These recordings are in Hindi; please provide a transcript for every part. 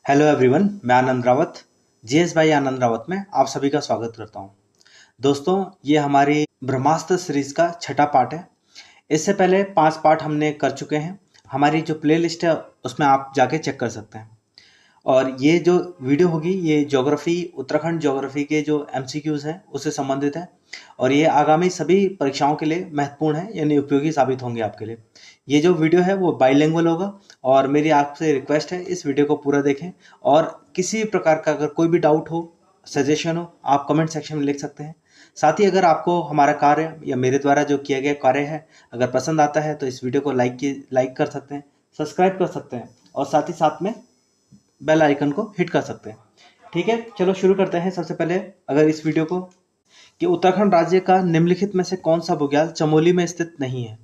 हेलो एवरीवन, मैं आनंद रावत जीएस भाई आनंद रावत में आप सभी का स्वागत करता हूं। दोस्तों, ये हमारी ब्रह्मास्त्र सीरीज का छठा पार्ट है। इससे पहले 5 पार्ट हमने कर चुके हैं। हमारी जो प्लेलिस्ट है उसमें आप जाके चेक कर सकते हैं। और ये जो वीडियो होगी ये ज्योग्राफी उत्तराखंड ज्योग्राफी के जो एमसीक्यूज हैं उससे संबंधित है। और ये आगामी सभी परीक्षाओं के लिए महत्वपूर्ण है, यानी उपयोगी साबित होंगे आपके लिए। ये जो वीडियो है वो बाइलिंगुअल होगा। और मेरी आपसे रिक्वेस्ट है, इस वीडियो को पूरा देखें। और किसी भी प्रकार का अगर कोई भी डाउट हो, सजेशन हो, आप कमेंट सेक्शन में लिख सकते हैं। साथ ही अगर आपको हमारा कार्य या मेरे द्वारा जो किया गया कार्य है अगर पसंद आता है तो इस वीडियो को लाइक कर सकते हैं, सब्सक्राइब कर सकते हैं और साथ ही साथ में बेल आइकन को हिट कर सकते हैं। ठीक है, चलो शुरू करते हैं। सबसे पहले अगर इस वीडियो को कि उत्तराखंड राज्य का निम्नलिखित में से कौन सा बुग्याल चमोली में स्थित नहीं है।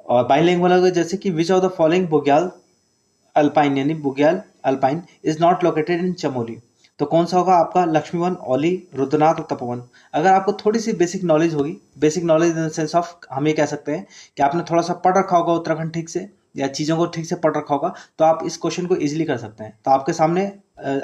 और बाइलिंगुअल होगा, जैसे कि which of the following bugyal alpine यानी bugyal alpine is not located in Chamoli. तो कौन सा होगा आपका? लक्ष्मीवन, ओली, रुद्रनाथ और तपोवन। अगर आपको थोड़ी सी बेसिक नॉलेज होगी, basic knowledge in the sense of हम ये कह सकते हैं कि आपने थोड़ा सा पढ़ रखा होगा उत्तराखंड ठीक से या चीज़ों को ठीक से पढ़ रखा होगा, तो आप इस क्वेश्चन को इजीली कर सकते हैं। तो आपके सामने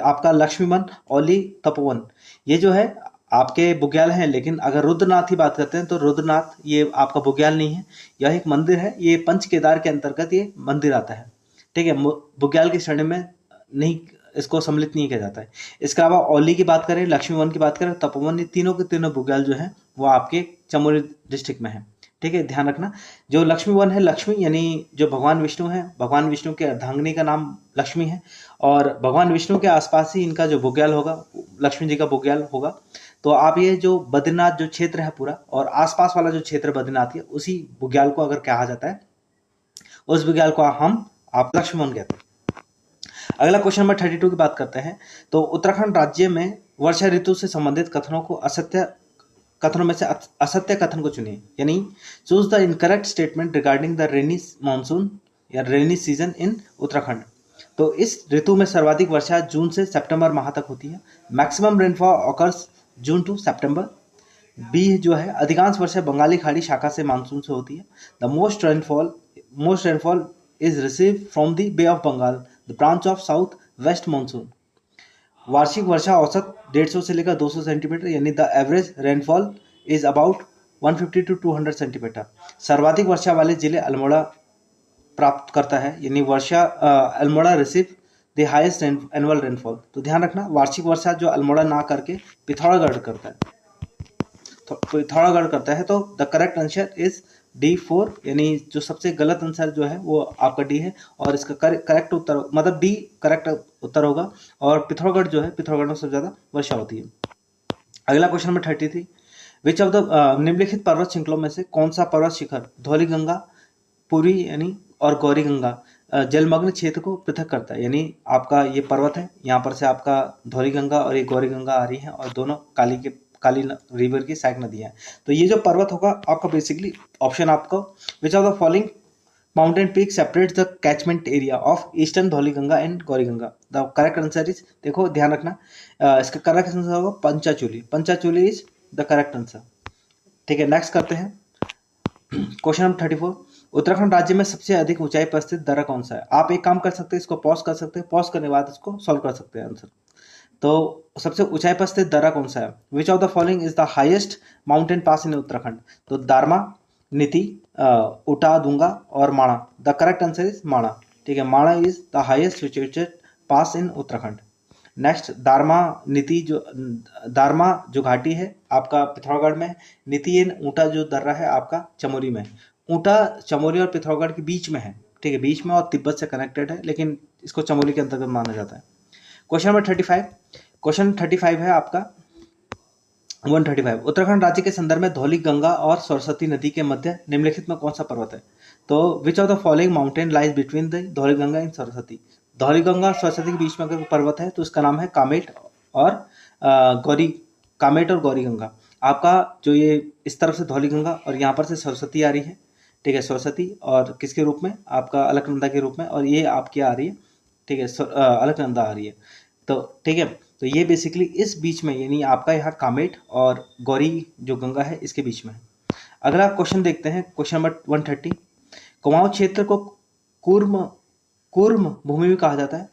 आपका लक्ष्मीवन, ओली, तपोवन ये जो है आपके बुग्याल हैं। लेकिन अगर रुद्रनाथ की बात करते हैं तो रुद्रनाथ ये आपका बुग्याल नहीं है, यह एक मंदिर है। ये पंच केदार के अंतर्गत ये मंदिर आता है। ठीक है, बुग्याल की श्रेणी में नहीं, इसको सम्मिलित नहीं किया जाता है। इसके अलावा औली की बात करें, लक्ष्मीवन की बात करें, तपोवन, ये तीनों के तीनों बुग्याल जो है वो आपके चमोली डिस्ट्रिक्ट में है। ठीक है, ध्यान रखना। जो लक्ष्मीवन है, लक्ष्मी यानी जो भगवान विष्णु है, भगवान विष्णु के अर्धांगिनी का नाम लक्ष्मी है। और भगवान विष्णु के आसपास ही इनका जो बुग्याल होगा, लक्ष्मी जी का बुग्याल होगा। तो आप ये जो बद्रीनाथ जो क्षेत्र है पूरा और आसपास वाला जो क्षेत्र बद्रीनाथ है, उसी बुग्याल को अगर कहा जाता है, उस बुग्याल को हम आप लक्ष्मण कहते हैं। अगला क्वेश्चन नंबर 32 की बात करते हैं। तो उत्तराखंड राज्य में वर्षा ऋतु से संबंधित कथनों को असत्य कथनों में से असत्य कथन को चुनिए, यानी choose the incorrect statement regarding the rainy monsoon या रेनी सीजन इन उत्तराखंड। तो इस ऋतु में सर्वाधिक वर्षा जून से सितंबर माह तक होती है। Maximum rainfall occurs June to सितंबर। बी जो है, अधिकांश वर्षा बंगाली खाड़ी शाखा से मानसून से होती है। The most rainfall is receive from the bay of Bengal, the branch of south west monsoon. वार्षिक वर्षा औसत 150 से लेकर 200 सेंटीमीटर, यानी the average rainfall is about 150 to 200 centimetre. सर्वाधिक वर्षा वाले जिले अल्मोड़ा प्राप्त करता है, यानी Almora receive the highest annual rainfall. तो ध्यान रखना, वार्षिक वर्षा जो अल्मोड़ा ना करके पिथौरागढ़ करता है, तो पिथौरागढ़ करता है। तो the correct answer is D4, यानी जो सबसे गलत आंसर जो है वो आपका डी है। और इसका करेक्ट उत्तर मतलब डी करेक्ट उत्तर होगा। और पिथौरागढ़ जो है, पिथौरागढ़ में सबसे ज्यादा वर्षा होती है। अगला question number 33, which of the निम्नलिखित पर्वत श्रृंखलों में से कौन सा पर्वत शिखर धौलीगंगा, पुरी यानी और गौरीगंगा जलमग्न क्षेत्र को पृथक करता है। यानी आपका ये पर्वत है, यहाँ पर से आपका धौलीगंगा और ये गौरीगंगा आ रही है और दोनों काली रिवर की सहायक नदियां हैं। तो ये जो पर्वत होगा आपका बेसिकली ऑप्शन आपको, which of the following mountain peak separates the catchment area of eastern Dhauliganga and Gauriganga. The correct answer is, देखो ध्यान रखना, इसका करेक्ट आंसर होगा Panchachuli. Panchachuli is the correct answer. ठीक है, नेक्स्ट करते हैं क्वेश्चन नंबर 34। उत्तराखंड राज्य में सबसे अधिक ऊंचाई पर स्थित दर्रा कौन सा है? आप एक काम कर सकते हैं, इसको पॉज कर सकते हैं, पॉज करने के बाद इसको सॉल्व कर सकते हैं आंसर। तो सबसे ऊंचाई पर स्थित दर्रा कौन सा है? Which of the following is the highest mountain pass in Uttarakhand? तो दारमा, नीति, उटा दूंगा और Mana. The correct answer is Mana. ठीक है, Mana is the highest situated pass in Uttarakhand. Next, Darma जो घाटी है आपका पिथौरागढ़ में, नीति ऊंटा जो दर्रा है आपका चमोली में। ऊंटा चमोली और पिथौरागढ़ के बीच में है। ठीक है, बीच में और तिब्बत से कनेक्टेड है, लेकिन इसको चमोली के अंतर्गत माना जाता है। क्वेश्चन नंबर 35, क्वेश्चन 35 है आपका 135। उत्तराखंड राज्य के संदर्भ में धौली गंगा और सरस्वती नदी के मध्य निम्नलिखित में कौन सा पर्वत है? तो विच of the following mountain lies between the Dhauli Ganga and Saraswati? Dhauli Ganga और सरस्वती के बीच में अगर पर्वत है तो इसका नाम है कामेट और गौरी गंगा। आपका जो ये इस तरफ से धौली गंगा और यहाँ पर से सरस्वती आ रही है। ठीक है, सरस्वती और किसके रूप में? आपका अलकनंदा के रूप में। और ये आपकी आ रही है, ठीक है, अलकनंदा आ रही है। तो ठीक है, तो ये बेसिकली इस बीच में, यानी आपका यहाँ कामेट और गौरी जो गंगा है इसके बीच में है। अगला क्वेश्चन देखते हैं, क्वेश्चन नंबर 130। कुमाऊं क्षेत्र को कूर्म भूमि भी कहा जाता है।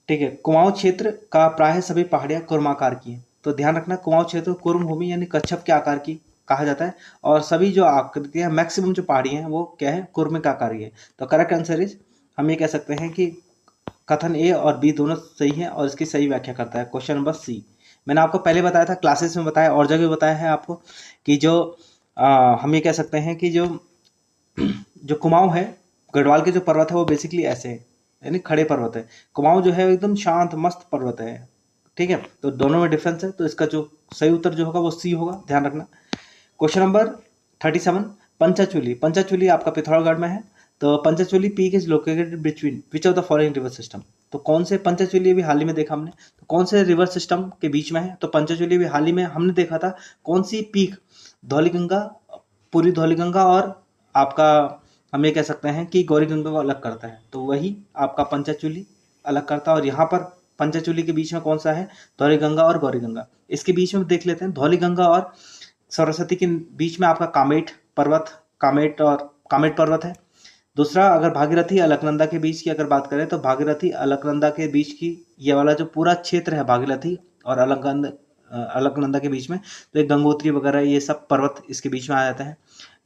ठीक है। कुमाऊं क्षेत्र का प्राय सभी पहाड़ियां कुर्माकार की हैं, तो ध्यान रखना कुमाऊं क्षेत्र को कुर्म भूमि यानी कच्छप के आकार की कहा जाता है, और सभी जो आकृतियां मैक्सिमम जो पहाड़ियां हैं वो क्या है, कुर्म के आकार की है। तो करेक्ट आंसर इज, हम ये कह सकते हैं कि कथन ए और बी दोनों सही है और इसकी सही व्याख्या करता है क्वेश्चन नंबर सी। मैंने आपको पहले बताया था, क्लासेस में बताया और जगह बताया है आपको कि जो हम ये कह सकते हैं कि जो जो कुमाऊं है, गढ़वाल के जो पर्वत है वो बेसिकली ऐसे है, यानी खड़े पर्वत है। कुमाऊं जो है एकदम शांत मस्त पर्वत है। ठीक है, तो दोनों में डिफरेंस है, तो इसका जो सही उत्तर जो होगा वो सी होगा, ध्यान रखना। Question number 37, Panchachuli. पंचाचूली आपका पिथौरागढ़ में है। तो Panchachuli peak is located between which of the following river system. तो कौन से, पंचाचूली भी हाल ही में देखा हमने, तो कौन से रिवर सिस्टम के बीच में है, तो पंचाचूली भी हाल ही में हमने देखा था। कौन सी पीक, धौलीगंगा, पूरी धौलीगंगा और आपका हम ये कह सकते हैं कि गौरीगंगा को अलग करता है, तो वही आपका पंचाचूली अलग करता है। और यहाँ पर पंचाचूली के बीच में कौन सा है, धौलीगंगा और गौरीगंगा। इसके बीच में देख लेते हैं, धौलीगंगा और सरस्वती के बीच में आपका कामेट पर्वत, कामेट पर्वत है। दूसरा, अगर भागीरथी अलकनंदा के बीच की अगर बात करें, तो भागीरथी अलकनंदा के बीच की ये वाला जो पूरा क्षेत्र है भागीरथी और अलकनंदा के बीच में, तो एक गंगोत्री वगैरह ये सब पर्वत इसके बीच में आ जाते हैं।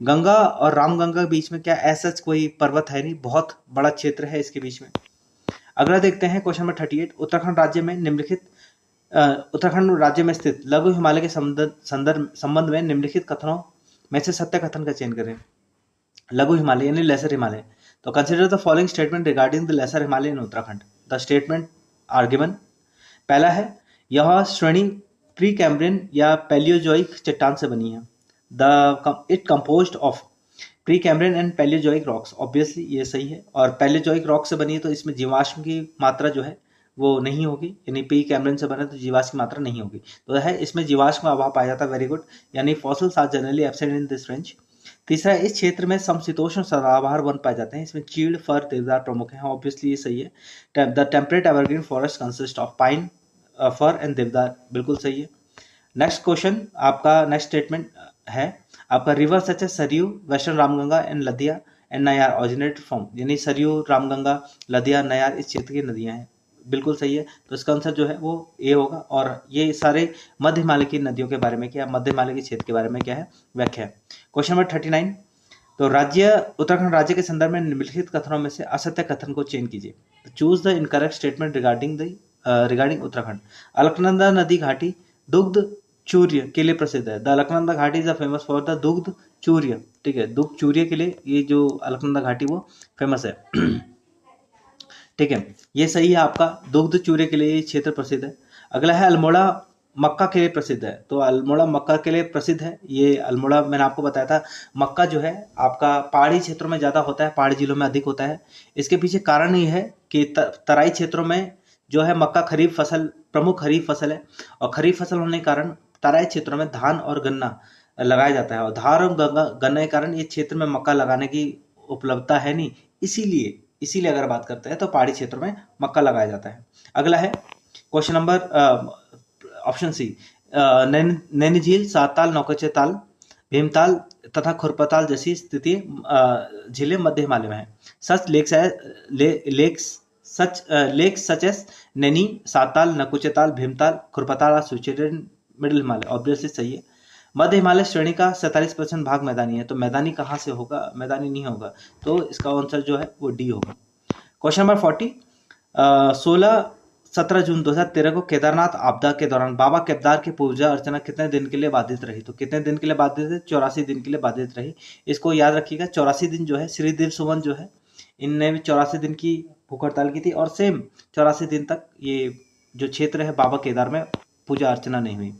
गंगा और रामगंगा के बीच में क्या ऐसा कोई पर्वत है नहीं, बहुत बड़ा क्षेत्र है इसके बीच में। अगला देखते हैं क्वेश्चन नंबर 38, उत्तराखंड राज्य में निम्नलिखित उत्तराखंड राज्य में स्थित लघु हिमालय के संबंध में निम्नलिखित कथनों में से सत्य कथन का चयन करें। लघु हिमालय यानी लेसर हिमालय। तो consider the following statement regarding the lesser Himalaya in Uttarakhand. The statement are given. पहला है, यह श्रेणी प्री कैम्ब्रियन या पैलियोजोइक चट्टान से बनी है। It composed of pre Cambrian and Palaeozoic rocks. Obviously ये सही है, और पैलियोजोइक रॉक से बनी है तो इसमें जीवाश्म की मात्रा जो है वो नहीं होगी, यानी प्री कैम्ब्रियन से बने तो जीवाश्म की मात्रा नहीं होगी, तो है इसमें जीवाश्म का अभाव पाया जाता है। वेरी गुड, यानी fossils are generally absent in this range. तीसरा, इस क्षेत्र में समशीतोष्ण सदाबहार वन पाए जाते हैं, इसमें चीड़, फर, देवदार प्रमुख हैं। ऑब्वियसली ये सही है। The temperate evergreen forest consist of pine, fir and deodar, बिल्कुल सही है। नेक्स्ट क्वेश्चन, आपका नेक्स्ट स्टेटमेंट है आपका, river such as Saryu, western Ramganga and Ladiya and Nayar originated from. यानी सरयू, रामगंगा, लदिया, नयार इस क्षेत्र की नदियां हैं, बिल्कुल सही है। तो इसका आंसर जो है वो ए होगा। और ये सारे मध्य हिमालय की नदियों के बारे में क्या, मध्य हिमालय के क्षेत्र के बारे में क्या है, व्याख्या है। क्वेश्चन नंबर 39, तो उत्तराखंड राज्य के संदर्भ में निम्नलिखित कथनों में से असत्य कथन को चयन कीजिए। Choose the incorrect statement regarding Uttarakhand. Alaknanda नदी घाटी दुग्ध चूर्य के लिए प्रसिद्ध है। द अलकनंदा घाटी इज फेमस फॉर द दुग्ध चूर्य। ठीक है, दुग्ध चूर्य के लिए ये जो अलकनंदा घाटी वो फेमस है। ठीक है, ये सही है आपका, दुग्ध चूर्य के लिए ये क्षेत्र प्रसिद्ध है। अगला है, अल्मोड़ा मक्का के लिए प्रसिद्ध है। तो अल्मोड़ा मक्का के लिए प्रसिद्ध है। ये अल्मोड़ा मैंने आपको बताया था, मक्का जो है आपका पहाड़ी क्षेत्रों में ज़्यादा होता है, पहाड़ी जिलों में अधिक होता है। इसके पीछे कारण ये है कि तराई क्षेत्रों में जो है मक्का खरीफ फसल, प्रमुख खरीफ फसल है, और खरीफ फसल होने के कारण तराई क्षेत्रों में धान और गन्ना लगाया जाता है, और धान और गन्ना के कारण ये क्षेत्र में मक्का लगाने की उपलब्धता है नहीं, इसीलिए अगर बात करते हैं तो पहाड़ी क्षेत्रों में मक्का लगाया जाता है। अगला है क्वेश्चन नंबर ऑप्शन सी, नैनीझील, सातताल, नौकचे ताल, भीमताल तथा खुरपताल जैसी स्थिति झीलें मध्य हिमालय में है। Such lakes such as Naini, Sattal, Naukuchiatal, Bhimtal, Khurpatal are situated in middle Himalaya. Obviously सही है। मध्य हिमालय श्रेणी का 47% भाग मैदानी है, तो मैदानी कहाँ से होगा, मैदानी नहीं होगा, तो इसका आंसर जो है वो डी होगा। क्वेश्चन नंबर 40, 16-17 जून 2013 को केदारनाथ आपदा के दौरान बाबा केदार की पूजा अर्चना कितने दिन के लिए बाधित रही। तो कितने दिन के लिए बाधित रही, 84 दिन के लिए बाधित रही। इसको याद रखिएगा, 84 दिन जो है श्रीदेव सुमन जो है इनने भी 84 दिन की भूख हड़ताल की थी, और सेम 84 दिन तक ये जो क्षेत्र है बाबा केदार में पूजा अर्चना नहीं हुई।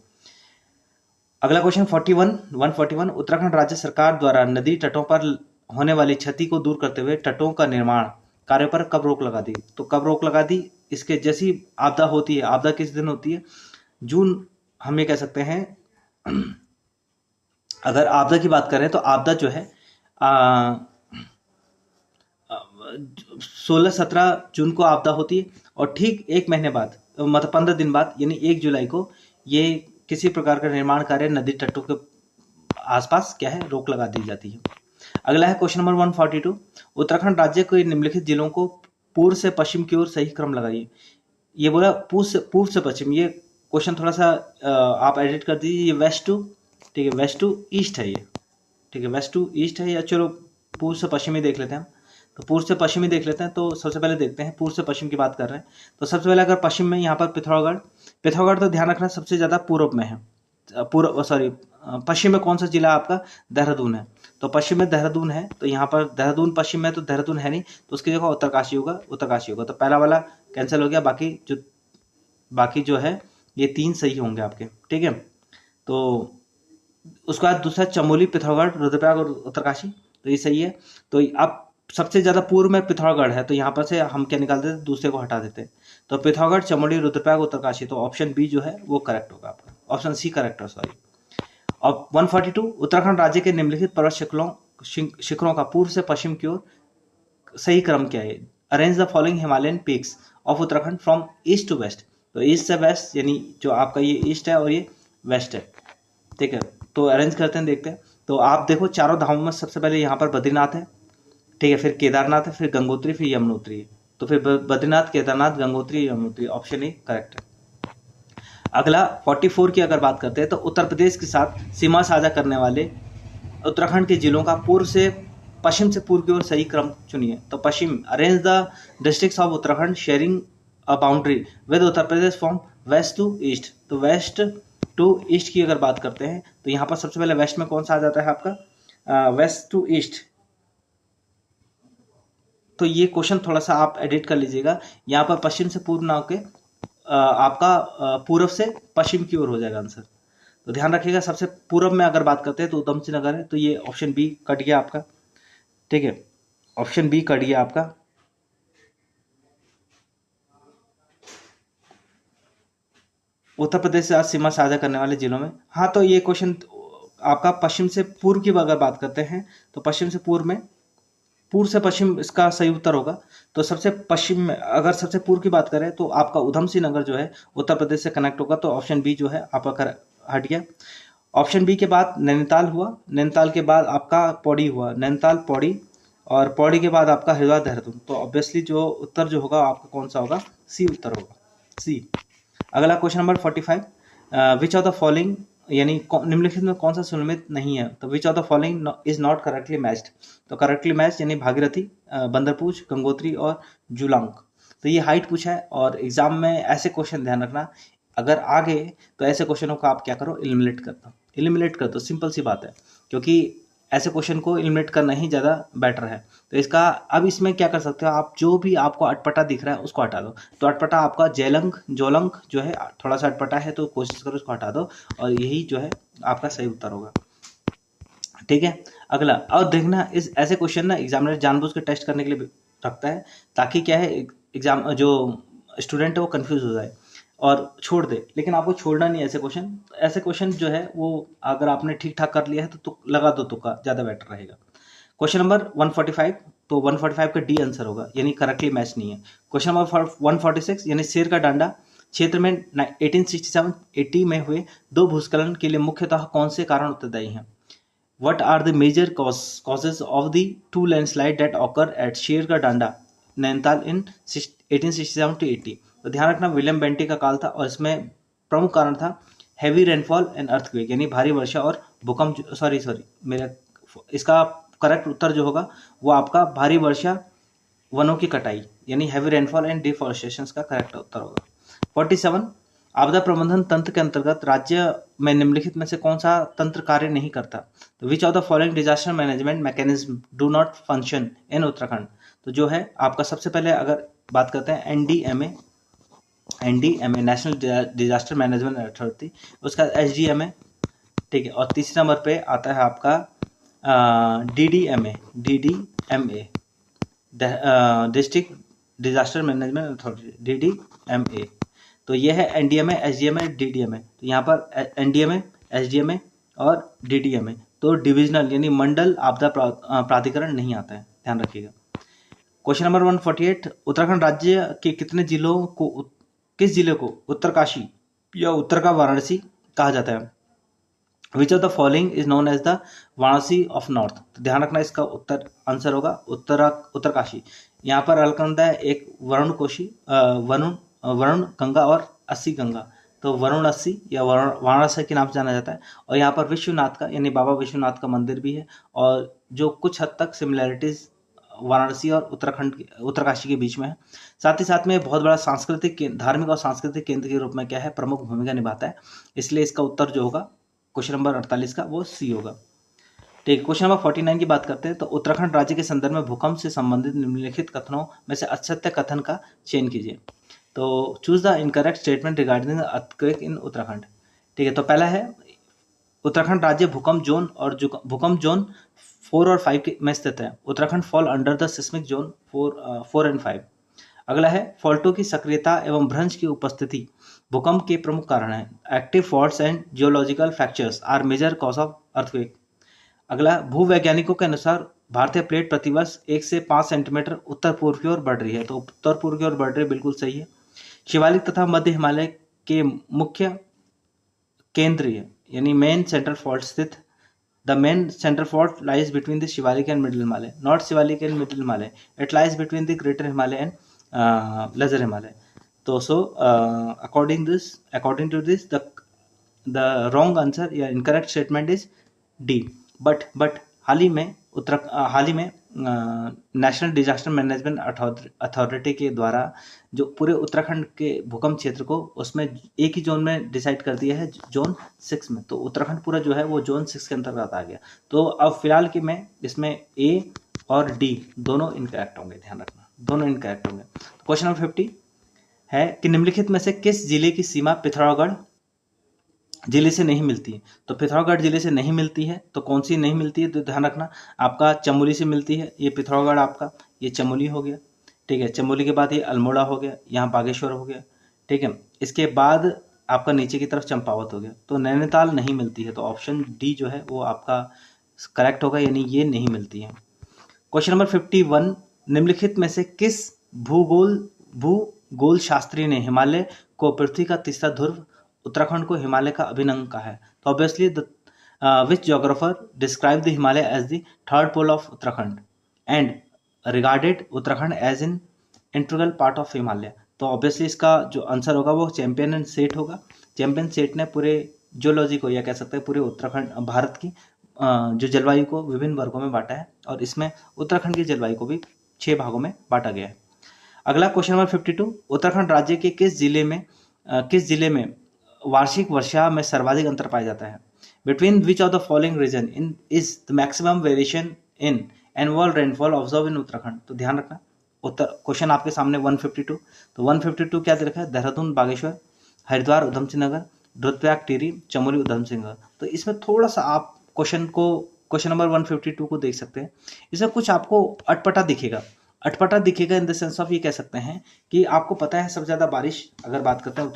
अगला क्वेश्चन 141, उत्तराखंड राज्य सरकार द्वारा नदी तटों पर होने वाली क्षति को दूर करते हुए तटों का निर्माण कार्य पर कब रोक लगा दी। तो कब रोक लगा दी, इसके जैसी आपदा होती है, आपदा किस दिन होती है, जून, हम ये कह सकते हैं अगर आपदा की बात करें तो आपदा जो है 16-17 जून को आपदा होती है, और ठीक एक महीने बाद, मतलब 15 दिन बाद, यानी 1 जुलाई को ये किसी प्रकार का निर्माण कार्य नदी तटों के आसपास क्या है, रोक लगा दी जाती है। अगला है क्वेश्चन नंबर 142, उत्तराखंड राज्य के निम्नलिखित जिलों को पूर्व से पश्चिम की ओर सही क्रम लगाइए। ये बोला पूर्व से पश्चिम, ये क्वेश्चन थोड़ा सा आप एडिट कर दीजिए, ये वेस्ट टू, ठीक है, वेस्ट टू ईस्ट है ये, ठीक है, वेस्ट टू ईस्ट है, या चलो पूर्व से पश्चिम ही देख लेते हैं हम। तो पूर्व से पश्चिम ही देख लेते हैं। तो सबसे पहले देखते हैं, पूर्व से पश्चिम की बात कर रहे हैं तो सबसे पहले अगर पश्चिम में यहाँ पर पिथौरागढ़, पिथौरागढ़ तो ध्यान रखना सबसे ज़्यादा पूर्व में है, पूर्व सॉरी पश्चिम में कौन सा जिला आपका, देहरादून है। तो पश्चिम में देहरादून है, तो यहाँ पर देहरादून पश्चिम में, तो देहरादून है नहीं, तो उसकी जगह उत्तरकाशी होगा, उत्तरकाशी होगा। तो पहला वाला कैंसिल हो गया, बाकी जो है ये 3 सही होंगे आपके, ठीक है। तो उसके बाद दूसरा चमोली, पिथौरागढ़, रुद्रप्रयाग और उत्तरकाशी, तो ये सही है। तो अब सबसे ज़्यादा पूर्व में पिथौरागढ़ है, तो यहाँ पर से हम क्या निकाल देते, दूसरे को हटा देते। तो पिथौरागढ़, चमोली, रुद्रप्रयाग, उत्तरकाशी, तो ऑप्शन बी जो है वो करेक्ट होगा आपका, ऑप्शन सी करेक्ट है, सॉरी। और 142, उत्तराखंड राज्य के निम्नलिखित पर्वत शिखरों का पूर्व से पश्चिम की ओर सही क्रम क्या है। Arrange the following Himalayan peaks of Uttarakhand from east to west. तो ईस्ट से वेस्ट, यानी जो आपका ये ईस्ट है और ये वेस्ट है, ठीक है। तो अरेंज करते हैं, देखते हैं। तो आप देखो चारों धामों में सबसे पहले यहाँ पर बद्रीनाथ है, ठीक है, फिर केदारनाथ है, फिर गंगोत्री, फिर यमुनोत्री है। तो फिर Badrinath, Kedarnath, Gangotri, Yamunotri, option A correct है। अगला 44 की अगर बात करते हैं तो उत्तर प्रदेश के साथ सीमा साझा करने वाले उत्तराखंड के जिलों का पूर्व से पश्चिम से पूर्व की ओर सही क्रम चुनिए। तो पश्चिम, arrange the districts of Uttarakhand sharing a boundary with Uttar Pradesh from west to east. तो वेस्ट टू ईस्ट की अगर बात करते हैं तो यहाँ पर सबसे पहले वेस्ट में कौन सा आ जाता है आपका, वेस्ट टू ईस्ट। तो ये क्वेश्चन थोड़ा सा आप एडिट कर लीजिएगा, यहाँ पर पश्चिम से पूर्व ना होके आपका पूर्व से पश्चिम की ओर हो जाएगा आंसर। तो ध्यान रखिएगा, सबसे पूर्व में अगर बात करते हैं तो उधम सिंह नगर है, तो ये ऑप्शन बी कट गया आपका, ठीक है, ऑप्शन बी कट गया आपका। उत्तर प्रदेश से आज सीमा साझा करने वाले जिलों में, हाँ, तो ये क्वेश्चन आपका पश्चिम से पूर्व की अगर बात करते हैं तो पश्चिम से पूर्व में, पूर्व से पश्चिम इसका सही उत्तर होगा। तो सबसे पश्चिम में अगर सबसे पूर्व की बात करें तो आपका उधम सिंह नगर जो है उत्तर प्रदेश से कनेक्ट होगा, तो ऑप्शन बी जो है आपका हट गया। ऑप्शन बी के बाद नैनीताल हुआ, नैनीताल के बाद आपका पौड़ी हुआ, नैनीताल, पौड़ी, और पौड़ी के बाद आपका हरिद्वार, देहरादून। तो ऑब्वियसली जो उत्तर जो होगा आपका कौन सा होगा, सी उत्तर होगा, सी। अगला question number 45, which of the following, यानी निम्नलिखित में कौन सा सुनिश्चित नहीं है। तो विच of the following is not correctly matched. तो करेक्टली मैच यानी भागीरथी, बंदरपूछ, गंगोत्री और जुलांग। तो ये हाइट पूछा है, और एग्जाम में ऐसे क्वेश्चन ध्यान रखना, अगर आ गए तो ऐसे क्वेश्चनों को आप क्या करो, एलिमिनेट कर दो, एलिमिनेट कर दो, सिंपल सी बात है, क्योंकि ऐसे क्वेश्चन को एलिमिनेट करना ही ज़्यादा बेटर है। तो इसका अब इसमें क्या कर सकते हो आप, जो भी आपको अटपटा दिख रहा है उसको हटा दो। तो अटपटा आपका जोलंग जो है थोड़ा सा अटपटा है, तो कोशिश करो उसको हटा दो, और यही जो है आपका सही उत्तर होगा, ठीक है। अगला, और देखना इस ऐसे क्वेश्चन ना एग्जामिनर जानबूझ के टेस्ट करने के लिए रखता है, ताकि क्या है एग्जाम जो स्टूडेंट है वो कंफ्यूज हो जाए और छोड़ दे, लेकिन आपको छोड़ना नहीं है ऐसे क्वेश्चन। ऐसे क्वेश्चन जो है वो अगर आपने ठीक ठाक कर लिया है तो लगा दो तुक्का, ज़्यादा बेटर रहेगा। क्वेश्चन नंबर 145, तो 145 का डी आंसर होगा, यानी करेक्टली मैच नहीं है। क्वेश्चन नंबर 146, यानी शेर का डांडा क्षेत्र में 1867-80 में हुए 2 भूस्खलन के लिए मुख्यतः कौन से कारण उत्तरदायी हैं। What are the major causes of the 2 landslide that occur at शेर का डांडा, नैनीताल in 1867-80। तो ध्यान रखना विलियम बेंटी का काल था, और इसमें प्रमुख कारण था हैवी रेनफॉल एंड अर्थक्वेक, यानी भारी वर्षा और भूकंप। सॉरी मेरा इसका करेक्ट उत्तर जो होगा वो आपका भारी वर्षा, वनों की कटाई, यानी हैवी रेनफॉल एंड डिफॉरेस्टेशन का करेक्ट उत्तर होगा। 47, आपदा प्रबंधन तंत्र के अंतर्गत राज्य में निम्नलिखित में से कौन सा तंत्र कार्य नहीं करता। तो विच of the following disaster management mechanism do not function in Uttarakhand. तो जो है आपका सबसे पहले अगर बात करते हैं NDMA national disaster management authority, उसका एसडीएमए, ठीक है, और तीसरे नंबर पे आता है आपका DDMA district disaster management authority, DDMA. तो ये है एनडीएमए, एसडीएमए, डीडीएमए। तो यहाँ पर एनडीएमए, एसडीएमए और डीडीएमए, तो डिविजनल यानी मंडल आपदा प्राधिकरण नहीं आता है, ध्यान रखिएगा। क्वेश्चन नंबर 148, उत्तराखंड राज्य के कितने जिलों को, किस जिले को उत्तरकाशी या उत्तर का वाराणसी कहा जाता है। Which of the following is known as the Varanasi of north. तो ध्यान रखना इसका उत्तर आंसर होगा उत्तरकाशी। यहाँ पर अलकनंदा है एक वरुण वरुण गंगा और अस्सी गंगा, तो वरुण अस्सी या वाराणसी के नाम से जाना जाता है। और यहाँ पर विश्वनाथ का यानी बाबा विश्वनाथ का मंदिर भी है, और जो कुछ हद तक सिमिलैरिटीज वाराणसी और उत्तरकाशी के बीच में है। साथ ही साथ में बहुत बड़ा धार्मिक और सांस्कृतिक केंद्र के रूप में क्या है, प्रमुख भूमिका निभाता है। इसलिए इसका उत्तर जो होगा क्वेश्चन नंबर 48 का वो सी होगा। ठीक है, क्वेश्चन नंबर 49 की बात करते हैं। तो उत्तराखंड राज्य के संदर्भ में भूकंप से संबंधित निम्नलिखित कथनों में से असत्य कथन का चयन कीजिए। तो choose the incorrect statement regarding the earthquake इन उत्तराखंड। ठीक है, तो पहला है उत्तराखंड राज्य भूकंप जोन और भूकंप जोन 4 और 5 में स्थित है। Uttarakhand fall under the seismic zone 4 and 5। अगला है फॉल्टों की सक्रियता एवं भ्रंश की उपस्थिति भूकंप के प्रमुख कारण है। Active faults and geological fractures are major cause of earthquake. अगला भूवैज्ञानिकों के अनुसार भारतीय प्लेट प्रतिवर्ष 1 से 5 सेंटीमीटर उत्तर पूर्व की ओर बढ़ रही है, तो उत्तर पूर्व की ओर बढ़ रही है, बिल्कुल सही है। शिवालिक तथा मध्य हिमालय के मुख्य केंद्रीय यानी मेन सेंट्रल फॉल्ट स्थित। The main central fault lies between the Shivalik and middle Himalaya, not Shivalik and middle Himalaya, it lies between the greater Himalaya and lesser Himalaya. तो so according to this the wrong answer या incorrect statement is D. But हाल ही में नेशनल डिजास्टर मैनेजमेंट अथॉरिटी के द्वारा जो पूरे उत्तराखंड के भूकंप क्षेत्र को उसमें एक ही जोन में डिसाइड कर दिया है, जोन 6 में। तो उत्तराखंड पूरा जो है वो जोन 6 के अंतर्गत आ गया। तो अब फिलहाल की में इसमें ए और डी दोनों इनकरेक्ट होंगे, ध्यान रखना, दोनों इनकरेक्ट होंगे। क्वेश्चन नंबर 50 है कि निम्नलिखित में से किस जिले की सीमा पिथौरागढ़ जिले से नहीं मिलती है। तो पिथौरागढ़ जिले से नहीं मिलती है, तो कौन सी नहीं मिलती है, तो ध्यान रखना आपका चमोली से मिलती है। ये पिथौरागढ़ आपका ये चमोली हो गया। ठीक है, चमोली के बाद ये अल्मोड़ा हो गया, यहाँ बागेश्वर हो गया। ठीक है, इसके बाद आपका नीचे की तरफ चंपावत हो गया। तो नैनीताल नहीं मिलती है, तो ऑप्शन डी जो है वो आपका करेक्ट होगा, यानी ये नहीं मिलती है। क्वेश्चन नंबर 51 निम्नलिखित में से किस भूगोल शास्त्री ने हिमालय को पृथ्वी का तीसरा ध्रुव उत्तराखंड को हिमालय का अभिन्न अंग कहा है। तो obviously which geographer describe the Himalaya as the third pole of Uttarakhand and regarded Uttarakhand as in integral part of Himalaya. तो ऑब्वियसली इसका जो आंसर होगा वो चैंपियन एंड सेठ होगा। चैंपियन सेठ ने पूरे जियोलॉजी को या कह सकते हैं पूरे उत्तराखंड भारत की जो जलवायु को विभिन्न वर्गों में बांटा है, और इसमें उत्तराखंड की जलवायु को भी 6 भागों में बांटा गया है। अगला क्वेश्चन नंबर 52 उत्तराखंड राज्य के किस जिले में वार्षिक वर्षा में सर्वाधिक अंतर पाया जाता है। Between which of the following region in is the maximum variation in annual rainfall observe in Uttarakhand. तो ध्यान रखना उत्तर क्वेश्चन आपके सामने 152। तो 152 क्या दे रखा है, देहरादून बागेश्वर, हरिद्वार उधम सिंह नगर, रुद्रप्रयाग टिहरी, चमोली उधम सिंह नगर। तो इसमें थोड़ा सा आप क्वेश्चन नंबर 152 को देख सकते हैं। इसमें कुछ आपको अटपटा दिखेगा इन द सेंस ऑफ ये कह सकते हैं कि आपको पता है सबसे ज़्यादा बारिश अगर बात करते हैं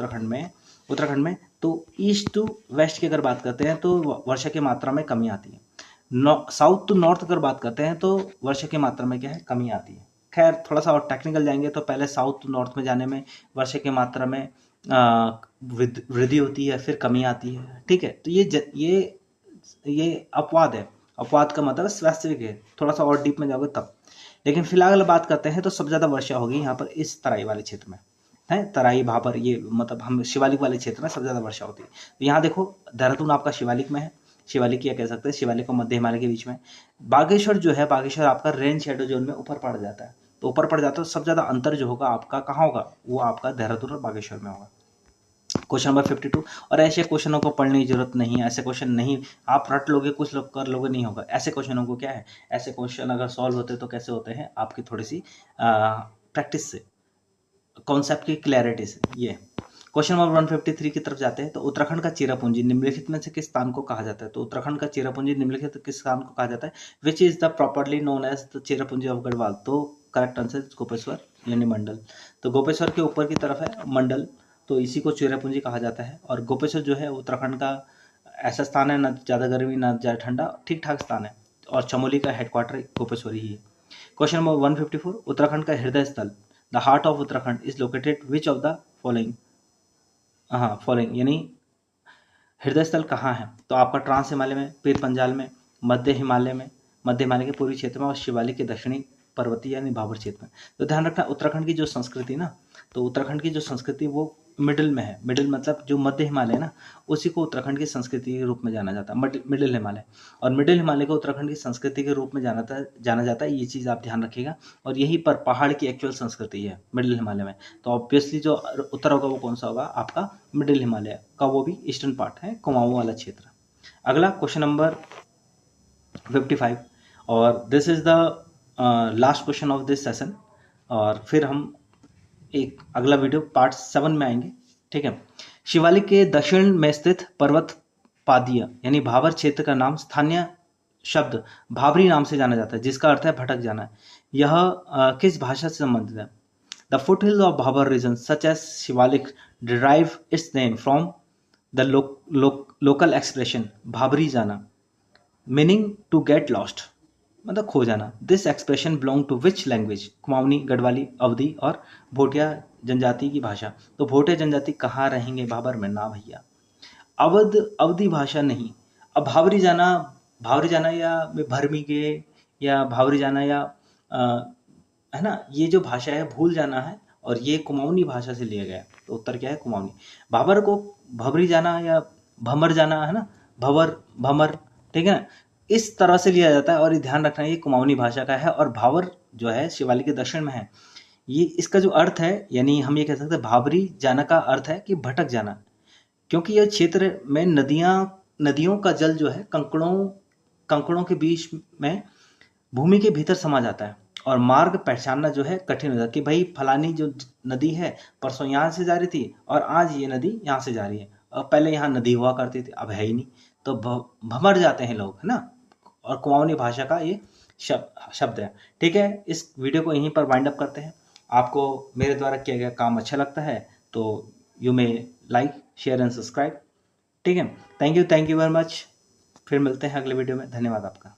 उत्तराखंड में तो ईस्ट टू वेस्ट की अगर बात करते हैं तो वर्षा की मात्रा में कमी आती है। साउथ टू नॉर्थ अगर बात करते हैं तो वर्षा की मात्रा में क्या है, कमी आती है। खैर थोड़ा सा और टेक्निकल जाएंगे तो पहले साउथ टू नॉर्थ में जाने में वर्षा की मात्रा में वृद्धि होती है, फिर कमी आती है। ठीक है, तो ये अपवाद है। अपवाद का मतलब वास्तविक है, थोड़ा सा और डीप में जाओगे तब। लेकिन फिलहाल बात करते हैं तो सबसे ज़्यादा वर्षा होगी यहाँ पर इस तराई वाले क्षेत्र में है, तराई भाबर, ये मतलब हम शिवालिक वाले क्षेत्र में सबसे ज़्यादा वर्षा होती है। तो यहाँ देखो देहरादून आपका शिवालिक में है, शिवालिक या कह सकते हैं शिवालिक और मध्य हिमालय के बीच में। बागेश्वर जो है, बागेश्वर आपका रेन शेडो जोन में ऊपर पड़ जाता है। तो ऊपर पड़ जाता है तो सबसे ज़्यादा अंतर जो होगा आपका कहाँ होगा, वो आपका देहरादून और बागेश्वर में होगा। Question number 52। और ऐसे क्वेश्चनों को पढ़ने की जरूरत नहीं है, ऐसे क्वेश्चन नहीं आप रट लोगे, कुछ लोग कर लोगे, नहीं होगा। ऐसे क्वेश्चनों को क्या है, ऐसे क्वेश्चन अगर सॉल्व होते तो कैसे होते हैं, आपकी थोड़ी सी प्रैक्टिस से, कॉन्सेप्ट की क्लैरिटी से। ये क्वेश्चन नंबर 153 की तरफ जाते हैं। तो उत्तराखंड का चेरापूंजी निम्नलिखित में से किस स्थान को कहा जाता है। तो उत्तराखंड का चेरापूंजी निम्नलिखित किस स्थान को कहा जाता है, which is the properly known as the Cherrapunji of Garhwal. तो करेक्ट आंसर गोपेश्वर यानी मंडल। तो गोपेश्वर के ऊपर की तरफ है मंडल, तो इसी को चेरापूंजी कहा जाता है। और गोपेश्वर जो है उत्तराखंड का ऐसा स्थान है, ना ज़्यादा गर्मी ना ज़्यादा ठंडा, ठीक ठाक स्थान है। और चमोली का हेडक्वार्टर गोपेश्वर ही है। क्वेश्चन नंबर 154 उत्तराखंड का हृदय स्थल the heart of Uttarakhand is located which of the following. यानी हृदय स्थल कहाँ है, तो आपका ट्रांस हिमालय में, पीर पंजाल में, मध्य हिमालय के पूर्वी क्षेत्र में और शिवालिक के दक्षिणी पर्वतीय यानी भाबर क्षेत्र में। तो ध्यान रखना उत्तराखंड की जो संस्कृति ना, तो उत्तराखंड की जो संस्कृति वो मिडिल में है। मिडिल मतलब जो मध्य हिमालय है ना, उसी को उत्तराखंड की संस्कृति के रूप में जाना जाता है, मिडिल हिमालय। और मिडिल हिमालय को उत्तराखंड की संस्कृति के रूप में जाना जाता है, ये चीज़ आप ध्यान रखिएगा। और यहीं पर पहाड़ की एक्चुअल संस्कृति है मिडिल हिमालय में। तो ऑब्वियसली जो उत्तर होगा वो कौन सा होगा, आपका मिडिल हिमालय का, वो भी ईस्टर्न पार्ट है, कुमाऊं वाला क्षेत्र। अगला क्वेश्चन नंबर 55, और this is the last question of this session. और फिर हम एक अगला वीडियो पार्ट 7 में आएंगे, ठीक है। शिवालिक के दक्षिण में स्थित पर्वत पादिया यानी भाबर क्षेत्र का नाम स्थानीय शब्द भाबरी नाम से जाना जाता है, जिसका अर्थ है भटक जाना। यह किस भाषा से संबंधित है? The foothills of Bhabar region such as Shivalik derive its name from the local expression bhabri jana, meaning to get lost, मतलब खो जाना। This expression belong to which language? Kumaoni, Garhwali, Awadhi और भोटिया जनजाति की भाषा। तो भोटिया जनजाति कहाँ रहेंगे भाबर में? ना भैया, अवधी भाषा नहीं। अब भावरी जाना या भरमी के या भावरी जाना या है ना, ये जो भाषा है भूल जाना है, और ये कुमाऊनी भाषा से लिया गया है। तो उत्तर क्या है? कुमाऊनी। भाबर को भवरी जाना या भमर जाना है ना, भमर, ठीक है ना, इस तरह से लिया जाता है। और ये ध्यान रखना, ये कुमाऊनी भाषा का है। और भावर जो है शिवालिक के दक्षिण में है। ये इसका जो अर्थ है, यानी हम ये कह सकते हैं भाबरी जाना का अर्थ है कि भटक जाना, क्योंकि यह क्षेत्र में नदियों का जल जो है कंकड़ों के बीच में भूमि के भीतर समा जाता है, और मार्ग पहचानना जो है कठिन हो जाता है कि भाई फलानी जो नदी है परसों यहाँ से जा रही थी और आज ये नदी यहाँ से जा रही है, और पहले यहाँ नदी हुआ करती थी, अब है ही नहीं। तो भमर जाते हैं लोग, है ना। और कुमाऊनी भाषा का ये शब्द है, ठीक है। इस वीडियो को यहीं पर वाइंड अप करते हैं। आपको मेरे द्वारा किया गया काम अच्छा लगता है तो you may like, share and subscribe, ठीक है। Thank you very much. फिर मिलते हैं अगले वीडियो में। धन्यवाद आपका।